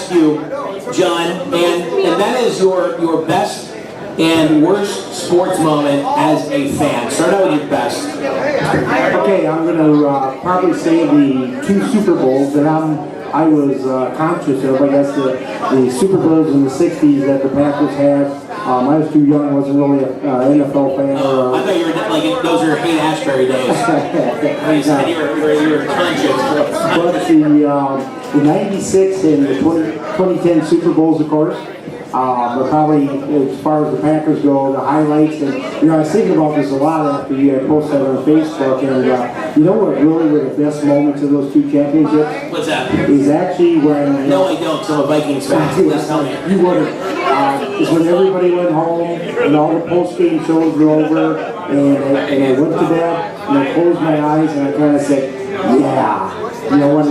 ask you, John, and that is your best and worst sports moment as a fan. Start out with your best. Okay, I'm going to probably say the 2 Super Bowls that I was conscious of. I guess the Super Bowls in the 60s that the Packers had. I was too young, wasn't really an NFL fan. I thought you were like, those are Haight Ashbury days. You said you were conscious. But the 96 and the 2010 Super Bowls, of course, but probably as far as the Packers go, the highlights. And I was thinking about this a lot after you had posted that on Facebook. And you know what really were the best moments of those 2 championships? What's that? Is actually when... No, I don't. So I'm a Vikings fan. Please tell me. You wouldn't. Is when everybody went home and all the post-game shows were over, and I went to bed and I closed my eyes and I kind of said, yeah. You know, when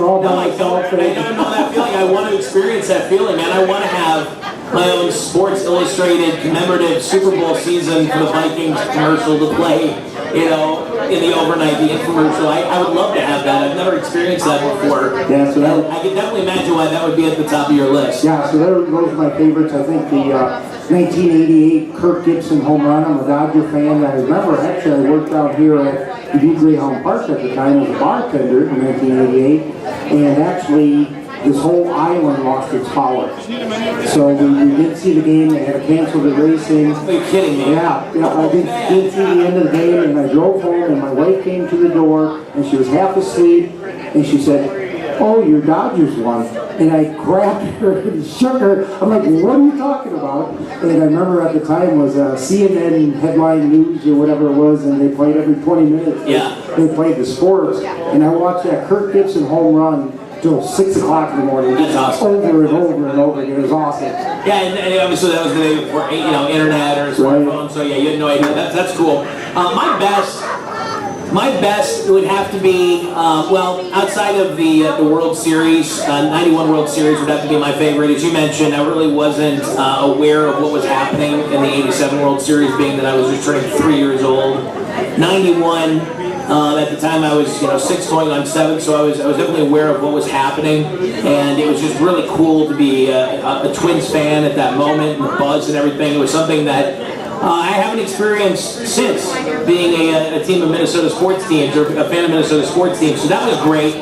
all by myself. I don't know that feeling. I want to experience that feeling, man. I want to have my own Sports Illustrated commemorative Super Bowl season for the Vikings commercial to play, in the overnight, the infomercial. I would love to have that. I've never experienced that before. Yeah, so that I can definitely imagine why that would be at the top of your list. Yeah, so those are my favorites. I think the 1988 Kirk Gibson home run. I'm a Dodger fan. I remember, actually, I worked out here at the New Greyhound Park at the time as a bartender in 1988, and actually this whole island lost its power. So we didn't see the game. They had to cancel the racing. Are you kidding me? Yeah, I didn't see the end of the game, and I drove home, and my wife came to the door, and she was half asleep, and she said, "Oh, your Dodgers won." And I grabbed her and shook her. I'm like, "What are you talking about?" And I remember at the time was CNN headline news or whatever it was, and they played every 20 minutes. Yeah. They played the sports, and I watched that Kirk Gibson home run till 6 o'clock in the morning. That's awesome. Over and over and over again. It was awesome. Yeah, and obviously that was the day before internet or smartphone. So yeah, you had no idea. That's cool. My best would have to be outside of the World Series, 91 World Series would have to be my favorite. As you mentioned, I really wasn't aware of what was happening in the 87 World Series, being that I was just turning 3 years old. 91. At the time I was 6 going on 7, so I was definitely aware of what was happening, and it was just really cool to be a Twins fan at that moment, and the buzz and everything. It was something that I haven't experienced since being a team of Minnesota sports teams, or a fan of Minnesota sports teams, so that was great.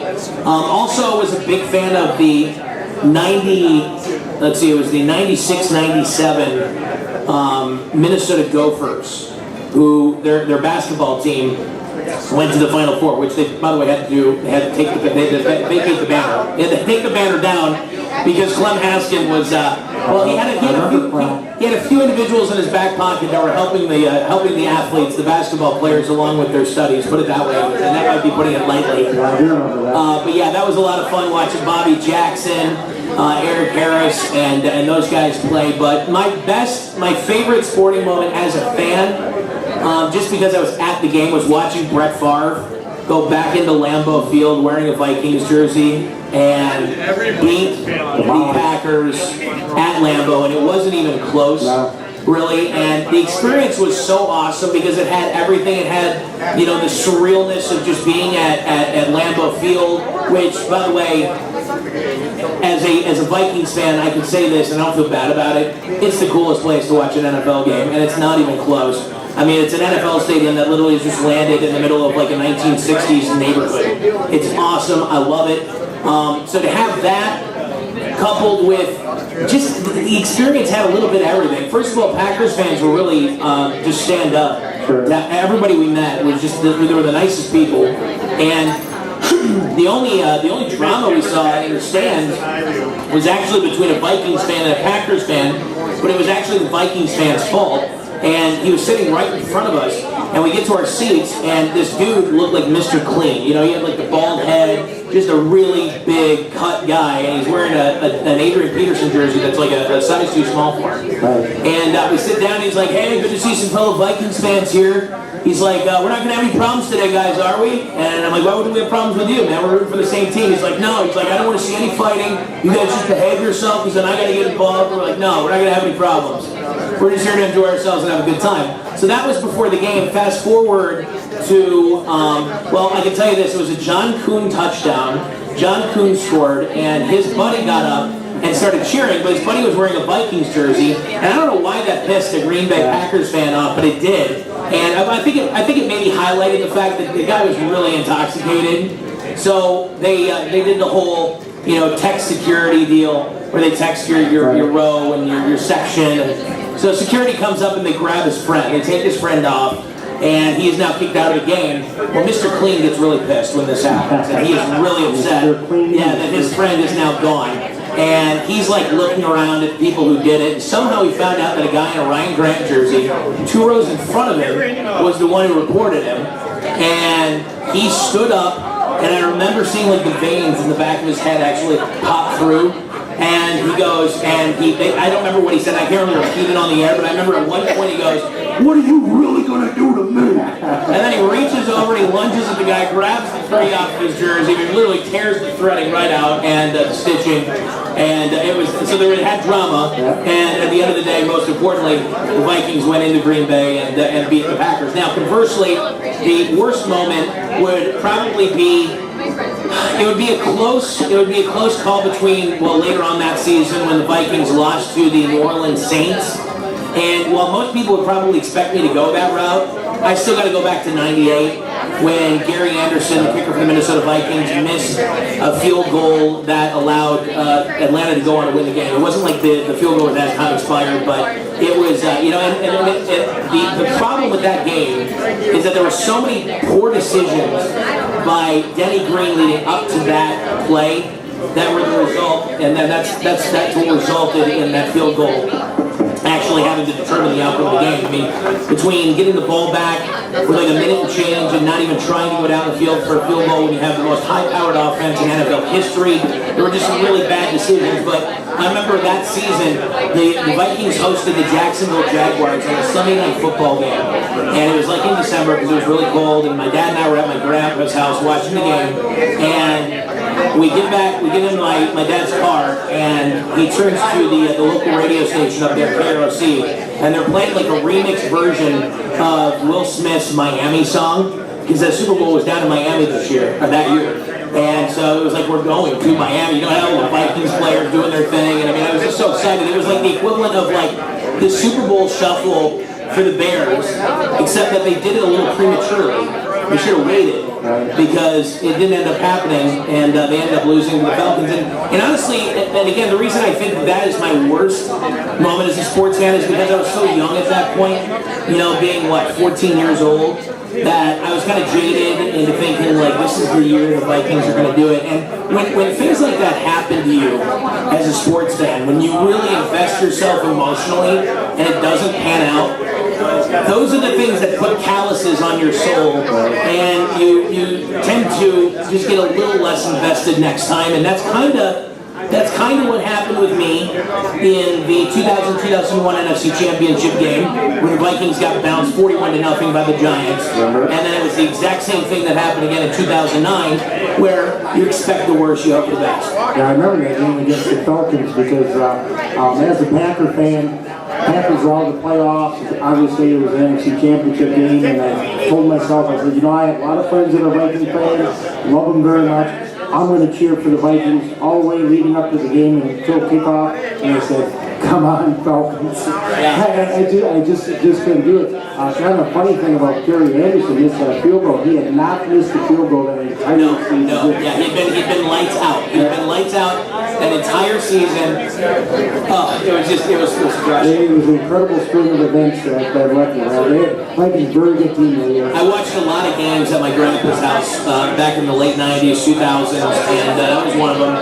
Also was a big fan of the 96-97 Minnesota Gophers, who their basketball team went to the Final Four, which they, by the way, had to do. They had to take vacate the banner. They had to take the banner down because Clem Haskin was. He had a few individuals in his back pocket that were helping the athletes, the basketball players, along with their studies. Put it that way, and that might be putting it lightly. But yeah, that was a lot of fun watching Bobby Jackson, Eric Harris, and those guys play. But my favorite sporting moment as a fan. Just because I was at the game, was watching Brett Favre go back into Lambeau Field wearing a Vikings jersey and beat the Packers at Lambeau, and it wasn't even close, really. And the experience was so awesome because it had everything. It had, the surrealness of just being at Lambeau Field, which, by the way, as a Vikings fan, I can say this, and I don't feel bad about it. It's the coolest place to watch an NFL game, and it's not even close. I mean, it's an NFL stadium that literally just landed in the middle of like a 1960s neighborhood. It's awesome. I love it. So to have that coupled with just the experience had a little bit of everything. First of all, Packers fans were really just stand up. Sure. Everybody we met was just, they were the nicest people. And the only drama we saw in the stands was actually between a Vikings fan and a Packers fan, but it was actually the Vikings fan's fault. And he was sitting right in front of us, and we get to our seats, and this dude looked like Mr. Clean. He had like the bald head, just a really big cut guy, and he's wearing an Adrian Peterson jersey that's like a size too small for him. And we sit down, and he's like, "Hey, good to see some fellow Vikings fans here." He's like, "We're not going to have any problems today, guys, are we?" And I'm like, "Why would we have problems with you, man? We're rooting for the same team." He's like, "No." He's like, "I don't want to see any fighting. You guys just behave yourself." He said, "I got to get involved." We're like, "No, we're not going to have any problems. We're just here to enjoy ourselves and have a good time." So that was before the game. Fast forward to, I can tell you this. It was a John Kuhn touchdown. John Kuhn scored, and his buddy got up and started cheering, but his buddy was wearing a Vikings jersey, and I don't know why that pissed a Green Bay Packers fan off, but it did. And I think it maybe highlighted the fact that the guy was really intoxicated. So they did the whole text security deal where they text your row and your section. And so security comes up and they grab his friend. They take his friend off, and he is now kicked out of the game. Well, Mr. Clean gets really pissed when this happens, and he is really upset. That his friend is now gone. And he's like looking around at the people who did it. And somehow he found out that a guy in a Ryan Grant jersey, 2 rows in front of him, was the one who reported him. And he stood up, and I remember seeing like the veins in the back of his head actually pop through. And he goes, and I don't remember what he said. I can't really repeat it on the air, but I remember at one point he goes, "What are you really going to do to me?" And then he reaches over and he lunges at the guy, grabs the three off of his jersey, and literally tears the threading right out and the stitching. And it had drama. And at the end of the day, most importantly, the Vikings went into Green Bay and beat the Packers. Now, conversely, the worst moment would probably be. It would be a close call between, later on that season when the Vikings lost to the New Orleans Saints. And while most people would probably expect me to go that route, I still got to go back to '98 when Gary Anderson, the kicker for the Minnesota Vikings, missed a field goal that allowed Atlanta to go on to win the game. It wasn't like the field goal that time expired, but it was, the problem with that game is that there were so many poor decisions by Denny Green leading up to that play that were the result, and that's what resulted in that field goal actually having to determine the outcome of the game. I mean, between getting the ball back with like a minute and change and not even trying to go down the field for a field goal when you have the most high-powered offense in NFL history, there were just some really bad decisions. But I remember that season, the Vikings hosted the Jacksonville Jaguars on a Sunday night football game. And it was like in December because it was really cold, and my dad and I were at my grandpa's house watching the game. And we get in my dad's car, and he turns to the local radio station up there, KROC, and they're playing like a remix version of Will Smith's Miami song, because the Super Bowl was down in Miami that year. And so it was like, we're going to Miami. You know how the Vikings players doing their thing, and I mean, I was just so excited. It was like the equivalent of like the Super Bowl shuffle for the Bears, except that they did it a little prematurely. They should have waited, because it didn't end up happening, and they ended up losing to the Falcons. And honestly, and again, the reason I think that is my worst moment as a sports fan is because I was so young at that point, being 14 years old, that I was kind of jaded into thinking like, this is the year the Vikings are going to do it. And when things like that happen to you as a sports fan, when you really invest yourself emotionally and it doesn't pan out, those are the things that put calluses on your soul, and you tend to just get a little less invested next time. And that's kind of what happened with me in the 2000-2001 NFC Championship game, when the Vikings got bounced 41-0 by the Giants. And then it was the exact same thing that happened again in 2009, where you expect the worst, you hope the best. Yeah, I remember that game against the Falcons because as a Packer fan, Packers were all the playoffs. Obviously, it was an NFC Championship game, and I told myself, I said, I have a lot of friends that are Vikings fans, love them very much. I'm going to cheer for the Vikings all the way leading up to the game until kickoff. And I said, come on, Falcons. I just couldn't do it. Kind of a funny thing about Gary Anderson, missed that field goal. He had not missed the field goal that entire season. Yeah, he'd been lights out. He'd been lights out that entire season. It was crushing. It was an incredible string of events that left me. Vikings very good team that year. I watched a lot of games at my grandpa's house back in the late 90s, 2000s, and that was one of them.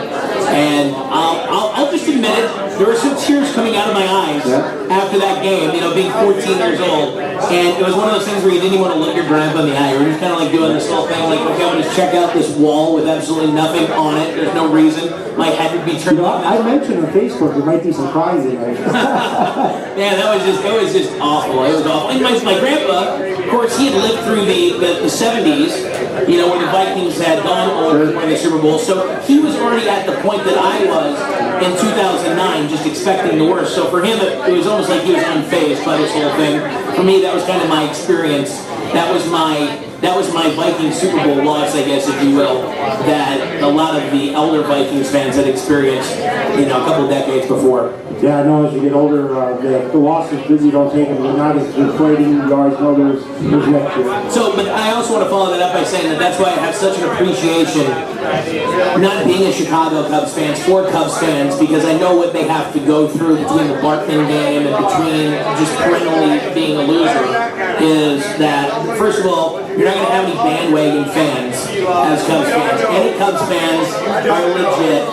And I'll just admit it, there were some tears coming out of my eyes after that game, being 14 years old. And it was one of those things where you didn't even want to look your grandpa in the eye. You were just kind of like doing this whole thing, like, okay, I'm going to check out this wall with absolutely nothing on it. There's no reason. My head would be turned off. I mentioned on Facebook there might be some prizing. Man, it was just awful. It was awful. And my grandpa, of course, he had lived through the 70s, where the Vikings had gone on to win the Super Bowl. So he was already already at the point that I was in 2009, just expecting the worst. So for him, it was almost like he was unfazed by this whole thing. For me, that was kind of my experience. That was my Vikings Super Bowl loss, I guess, if you will, that a lot of the elder Vikings fans had experienced, a couple decades before. Yeah, I know as you get older, the losses, you don't take them, they're not as deflating. You always know there's next year. So, but I also want to follow that up by saying that's why I have such an appreciation, not being a Chicago Cubs fan, for Cubs fans, because I know what they have to go through between the Bartman game and between just perennially being a loser, is that, first of all, you're not going to have any bandwagon fans as Cubs fans. Any Cubs fans are legit.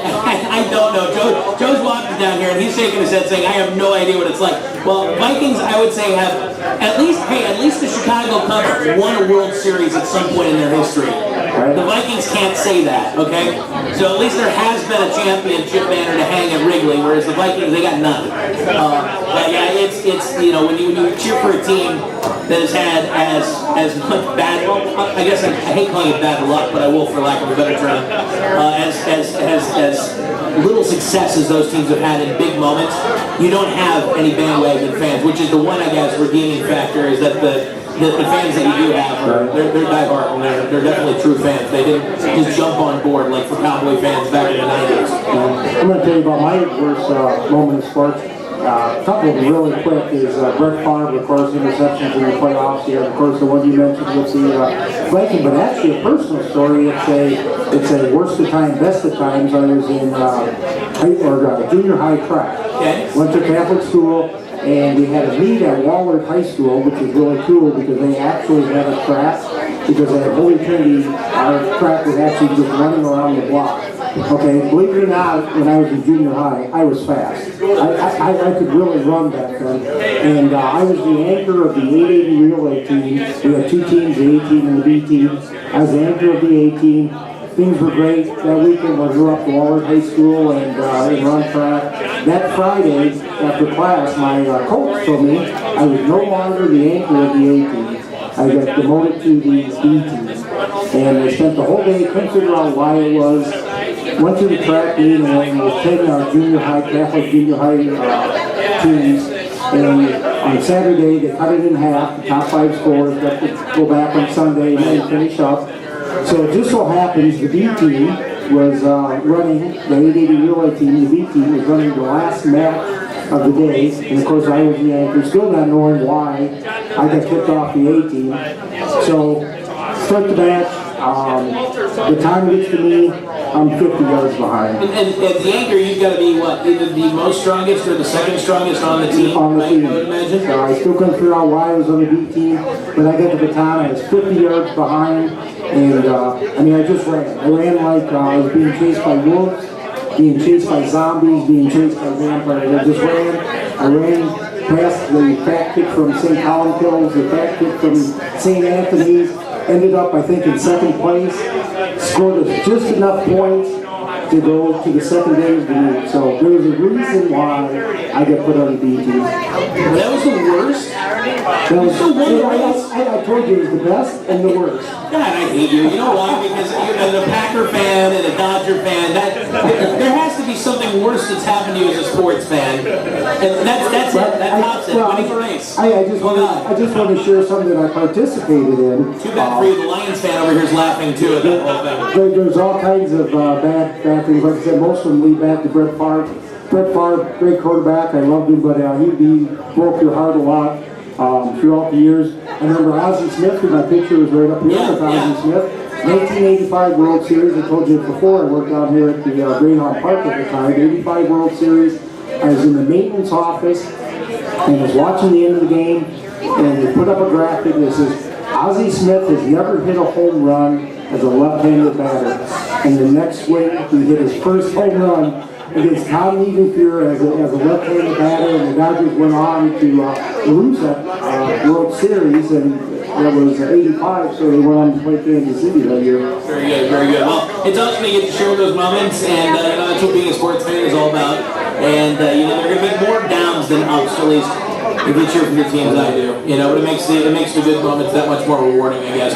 I don't know. Joe's walking down here and he's shaking his head saying, I have no idea what it's like. Well, Vikings, I would say, have at least the Chicago Cubs won a World Series at some point in their history. The Vikings can't say that, okay? So at least there has been a championship banner to hang at Wrigley, whereas the Vikings, they got none. But yeah, it's when you cheer for a team that has had as much bad, I guess I hate calling it bad luck, but I will for lack of a better term, as little success as those teams have had in big moments, you don't have any bandwagon fans, which is the one, I guess, redeeming factor, is that the fans that you do have, they're diehard, and they're definitely true fans. They didn't just jump on board like for Cowboy fans back in the 90s. I'm going to tell you about my worst moment in sports. A couple of them really quick is Brett Favre, of course, interceptions in the playoffs here, of course the one you mentioned with the Viking, but actually a personal story. It's a worst of time, best of times. I was in junior high track. Okay. Went to Catholic school, and we had a meet at Wahlert High School, which is really cool because they actually had a track, because at Holy Trinity, our track was actually just running around the block. Okay, believe it or not, when I was in junior high, I was fast. I could really run back then. And I was the anchor of the 880 relay team. We had two teams, the A team and the B team. I was the anchor of the A team. Things were great that weekend when we were up to Wahlert High School and run track. That Friday, after class, my coach told me I was no longer the anchor of the A team. I got demoted to the B team. And I spent the whole day, couldn't figure out why it was. Went to the track meet and was taking our junior high, Catholic junior high teams. And on Saturday, they cut it in half, the top 5 scores, got to go back on Sunday and then finish up. So it just so happens the B team was running, the 880 relay team, the B team was running the last match of the day. And of course I was the anchor, still not knowing why I got kicked off the A team. So start the match. The time gets to me, I'm 50 yards behind. And as the anchor, you've got to be what? Either the most strongest or the second strongest on the team, On the right? team. I would imagine. So I still couldn't figure out why I was on the B team, but I got the baton, I was 50 yards behind, and I just ran. I ran like I was being chased by wolves, being chased by zombies, being chased by vampires. I just ran. I ran past the fat kick from St. Columkills, the fat kick from St. Anthony's, ended up, I think, in second place, scored just enough points to go to the second day of the meet. So there was a reason why I got put on the B team. That was the worst? That was So one of the worst? I told you it was the best and the worst. God, I hate you. You know why? Because as a Packer fan and a Dodger fan, there has to be something worse that's happened to you as a sports fan. And that's it. That tops it. Winning a race. I just want to share something that I participated in. Too bad for you. The Lions fan over here is laughing too at that whole thing. There's all kinds of bad things. Like I said, most of them lead back to Brett Favre. Brett Favre, great quarterback. I loved him, but he broke your heart a lot throughout the years. I remember Ozzie Smith, because my picture was right up here with Ozzie Smith. 1985 World Series. I told you before, I worked out here at the Greyhound Park at the time. 85 World Series. I was in the maintenance office and was watching the end of the game, and they put up a graphic that says, Ozzie Smith has never hit a home run as a left-handed batter. And the next week, he hit his first home run against Tom Niedenfuhr as a left-handed batter, and the Dodgers went on to lose that World Series, and that was 85, so they went on to play Kansas City that year. Very good, very good. Well, it's awesome to get to share those moments, and that's what being a sports fan is all about. And there are going to be more downs than ups, at least if you cheer for your team as I do. But it makes the good moments that much more rewarding, I guess.